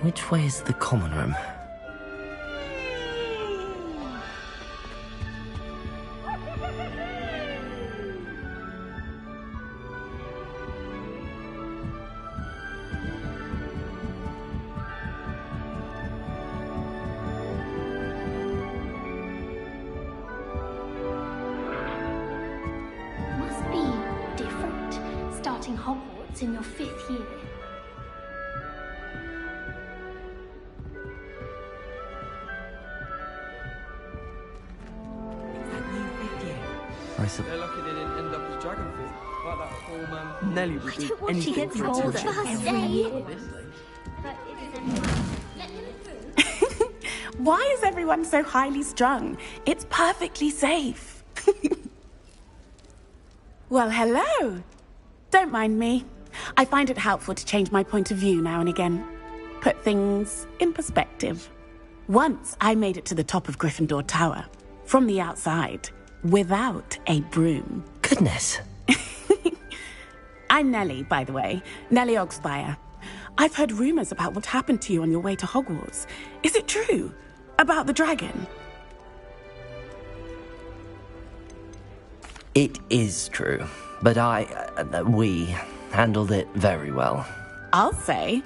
Which way is the common room? Must be different, starting Hogwarts in your 5th year. They're lucky they didn't end up as dragon food, like that poor man. Nelly would do She anything gets for a older tutor. every year. Why is everyone so highly strung? It's perfectly safe. Well, hello. Don't mind me. I find it helpful to change my point of view now and again. Put things in perspective. Once I made it to the top of Gryffindor Tower, from the outside, without a broom. Goodness. I'm Nellie, by the way. Nellie Ogspire. I've heard rumors about what happened to you on your way to Hogwarts. Is it true? About the dragon? It is true, but we handled it very well. I'll say.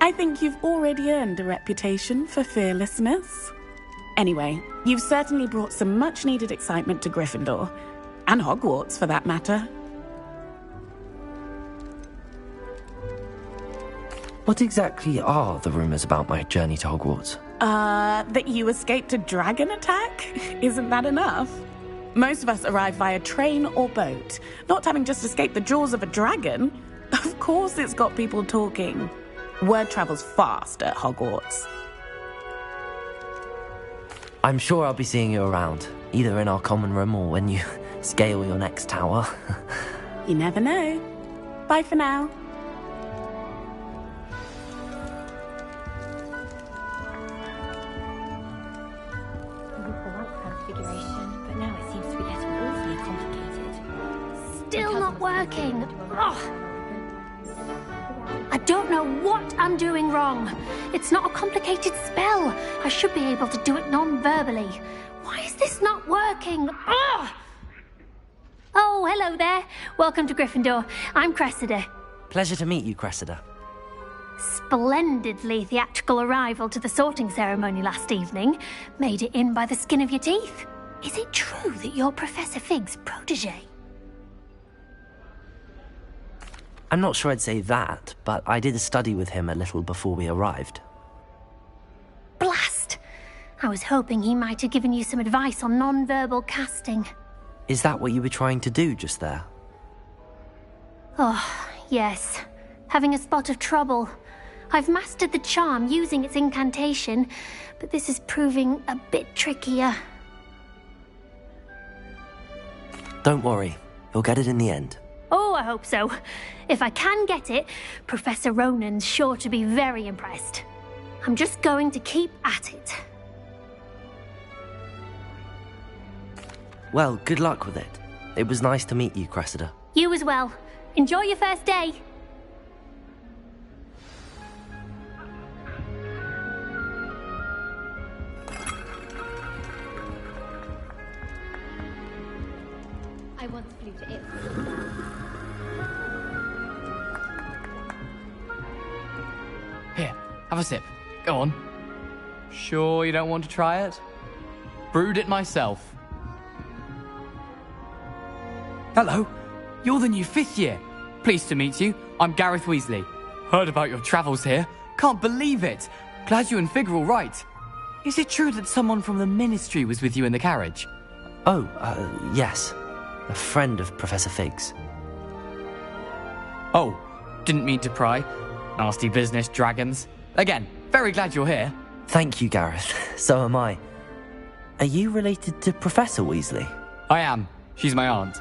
I think you've already earned a reputation for fearlessness. Anyway, you've certainly brought some much-needed excitement to Gryffindor. And Hogwarts, for that matter. What exactly are the rumors about my journey to Hogwarts? That you escaped a dragon attack? Isn't that enough? Most of us arrive via train or boat, not having just escaped the jaws of a dragon. Of course it's got people talking. Word travels fast at Hogwarts. I'm sure I'll be seeing you around, either in our common room or when you scale your next tower. You never know. Bye for now. But now it seems to be getting awfully complicated. Still not working. Ugh. I don't know what I'm doing wrong. It's not a complicated spell. I should be able to do it non-verbally. Why is this not working? Ugh. Oh, hello there. Welcome to Gryffindor. I'm Cressida. Pleasure to meet you, Cressida. Splendidly theatrical arrival to the sorting ceremony last evening. Made it in by the skin of your teeth. Is it true that you're Professor Fig's protege? I'm not sure I'd say that, but I did study with him a little before we arrived. Blast! I was hoping he might have given you some advice on non-verbal casting. Is that what you were trying to do just there? Oh, yes. Having a spot of trouble. I've mastered the charm using its incantation, but this is proving a bit trickier. Don't worry, you'll get it in the end. Oh, I hope so. If I can get it, Professor Ronan's sure to be very impressed. I'm just going to keep at it. Well, good luck with it. It was nice to meet you, Cressida. You as well. Enjoy your first day. I once flew to Ipswich. Here, have a sip. Go on. Sure you don't want to try it? Brewed it myself. Hello, you're the new 5th year. Pleased to meet you. I'm Gareth Weasley. Heard about your travels here. Can't believe it. Glad you and Fig are all right. Is it true that someone from the Ministry was with you in the carriage? Oh, yes. A friend of Professor Fig's. Oh, didn't mean to pry. Nasty business, dragons. Again, very glad you're here. Thank you, Gareth. So am I. Are you related to Professor Weasley? I am. She's my aunt.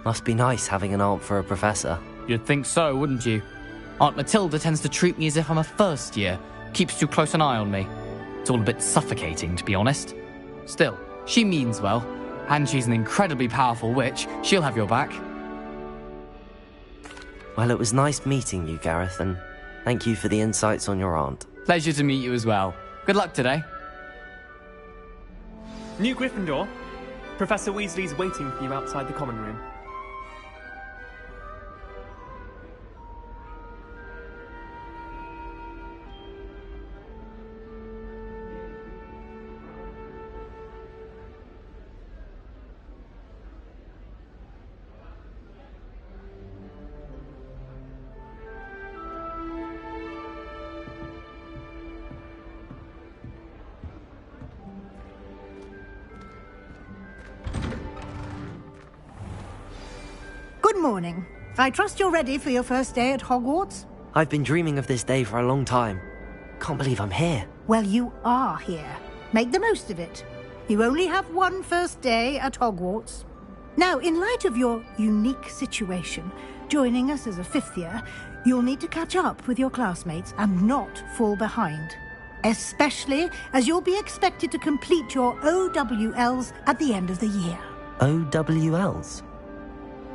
Must be nice having an aunt for a professor. You'd think so, wouldn't you? Aunt Matilda tends to treat me as if I'm a first year. Keeps too close an eye on me. It's all a bit suffocating, to be honest. Still, she means well. And she's an incredibly powerful witch. She'll have your back. Well, it was nice meeting you, Gareth, and thank you for the insights on your aunt. Pleasure to meet you as well. Good luck today. New Gryffindor. Professor Weasley's waiting for you outside the common room. Good morning. I trust you're ready for your first day at Hogwarts? I've been dreaming of this day for a long time. Can't believe I'm here. Well, you are here. Make the most of it. You only have one first day at Hogwarts. Now, in light of your unique situation, joining us as a fifth year, you'll need to catch up with your classmates and not fall behind. Especially as you'll be expected to complete your OWLs at the end of the year. OWLs?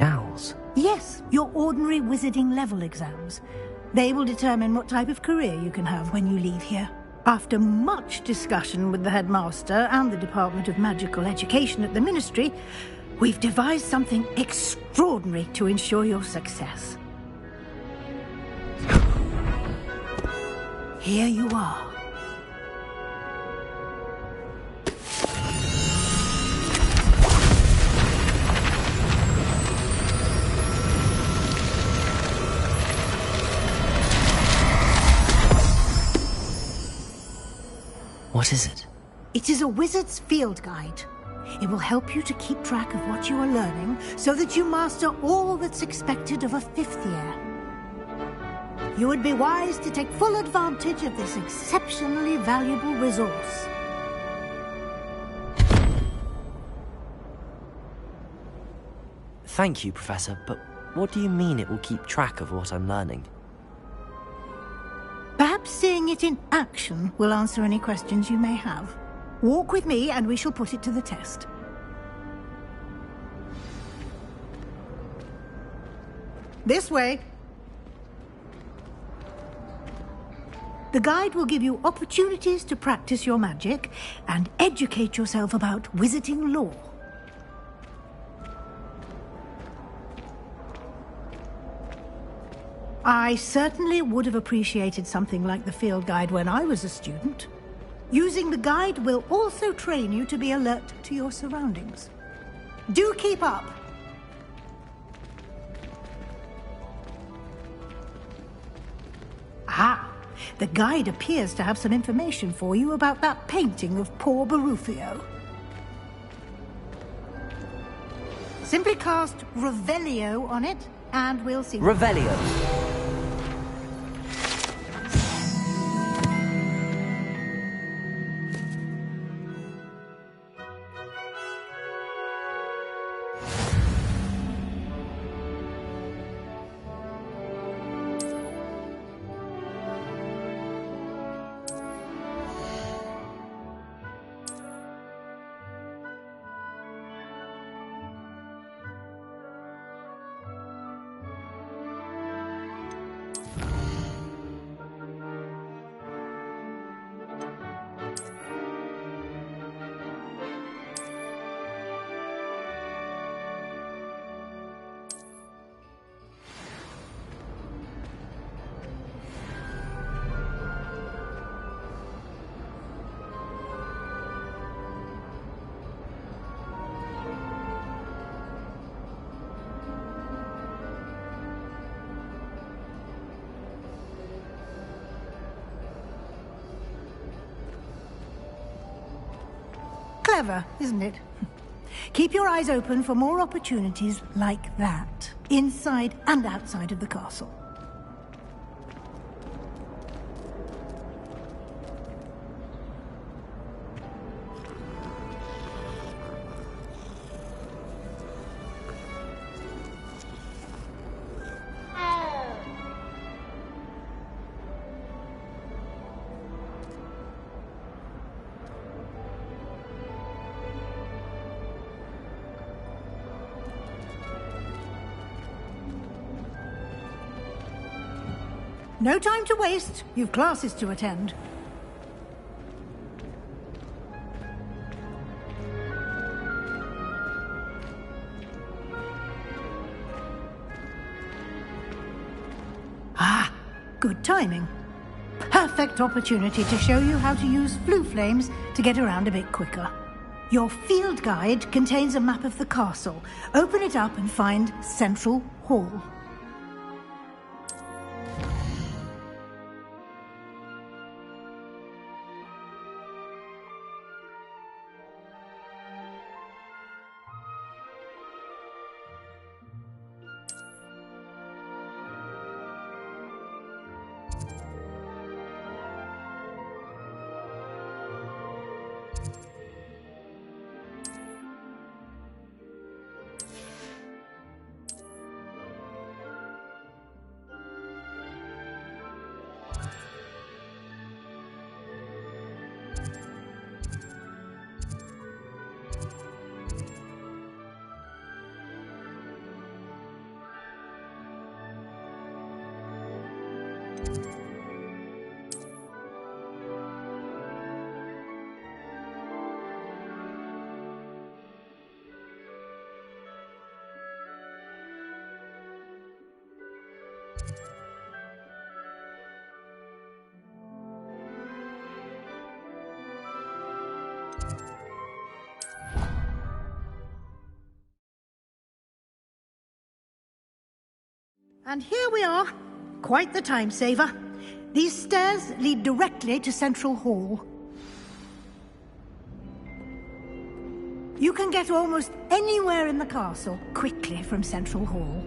Owls? Yes, your ordinary wizarding level exams. They will determine what type of career you can have when you leave here. After much discussion with the headmaster and the Department of Magical Education at the Ministry, we've devised something extraordinary to ensure your success. Here you are. What is it? It is a wizard's field guide. It will help you to keep track of what you are learning so that you master all that's expected of a fifth year. You would be wise to take full advantage of this exceptionally valuable resource. Thank you, Professor, but what do you mean it will keep track of what I'm learning? Perhaps seeing it in action will answer any questions you may have. Walk with me and we shall put it to the test. This way. The guide will give you opportunities to practice your magic and educate yourself about wizarding lore. I certainly would have appreciated something like the field guide when I was a student. Using the guide will also train you to be alert to your surroundings. Do keep up! Ah, the guide appears to have some information for you about that painting of poor Barufio. Simply cast Revelio on it, and we'll see. Revelio. Clever, isn't it? Keep your eyes open for more opportunities like that, inside and outside of the castle. No time to waste. You've classes to attend. Ah, good timing. Perfect opportunity to show you how to use flue flames to get around a bit quicker. Your field guide contains a map of the castle. Open it up and find Central Hall. And here we are. Quite the time saver. These stairs lead directly to Central Hall. You can get almost anywhere in the castle quickly from Central Hall.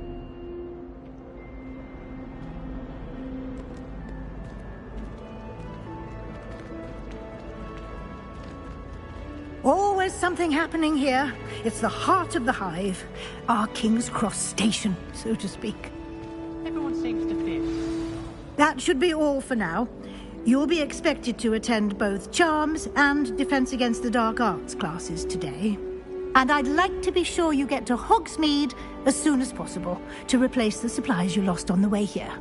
Always something happening here. It's the heart of the hive. Our King's Cross station, so to speak. Everyone seems to fear. That should be all for now. You'll be expected to attend both Charms and Defense Against the Dark Arts classes today. And I'd like to be sure you get to Hogsmeade as soon as possible to replace the supplies you lost on the way here.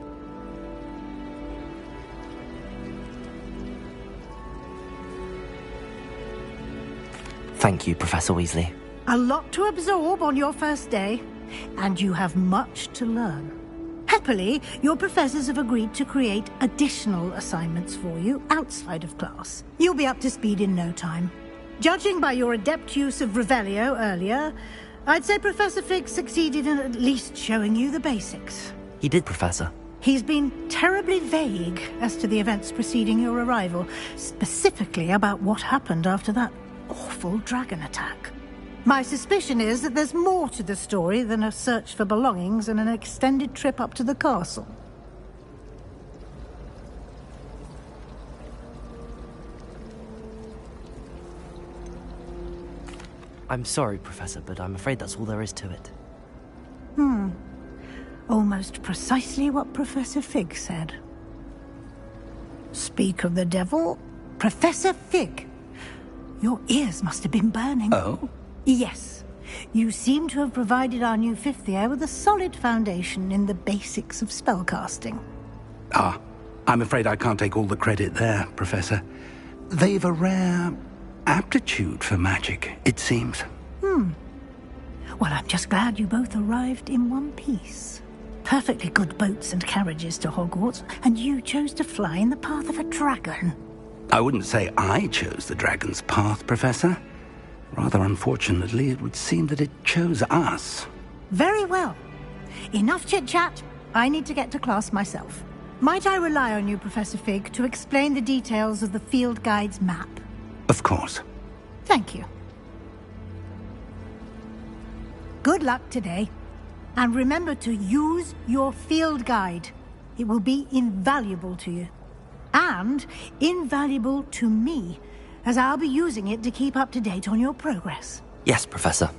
Thank you, Professor Weasley. A lot to absorb on your first day, and you have much to learn. Happily, your professors have agreed to create additional assignments for you outside of class. You'll be up to speed in no time. Judging by your adept use of Revelio earlier, I'd say Professor Fig succeeded in at least showing you the basics. He did, Professor. He's been terribly vague as to the events preceding your arrival, specifically about what happened after that awful dragon attack. My suspicion is that there's more to the story than a search for belongings and an extended trip up to the castle. I'm sorry, Professor, but I'm afraid that's all there is to it. Almost precisely what Professor Fig said. Speak of the devil, Professor Fig. Your ears must have been burning. Oh? Yes. You seem to have provided our new fifth year with a solid foundation in the basics of spellcasting. Ah, I'm afraid I can't take all the credit there, Professor. They've a rare aptitude for magic, it seems. Well, I'm just glad you both arrived in one piece. Perfectly good boats and carriages to Hogwarts, and you chose to fly in the path of a dragon. I wouldn't say I chose the dragon's path, Professor. Rather unfortunately, it would seem that it chose us. Very well. Enough chit-chat. I need to get to class myself. Might I rely on you, Professor Fig, to explain the details of the field guide's map? Of course. Thank you. Good luck today. And remember to use your field guide. It will be invaluable to you. And invaluable to me, as I'll be using it to keep up to date on your progress. Yes, Professor.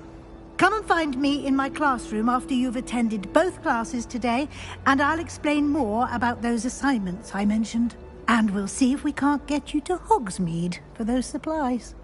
Come and find me in my classroom after you've attended both classes today, and I'll explain more about those assignments I mentioned. And we'll see if we can't get you to Hogsmeade for those supplies.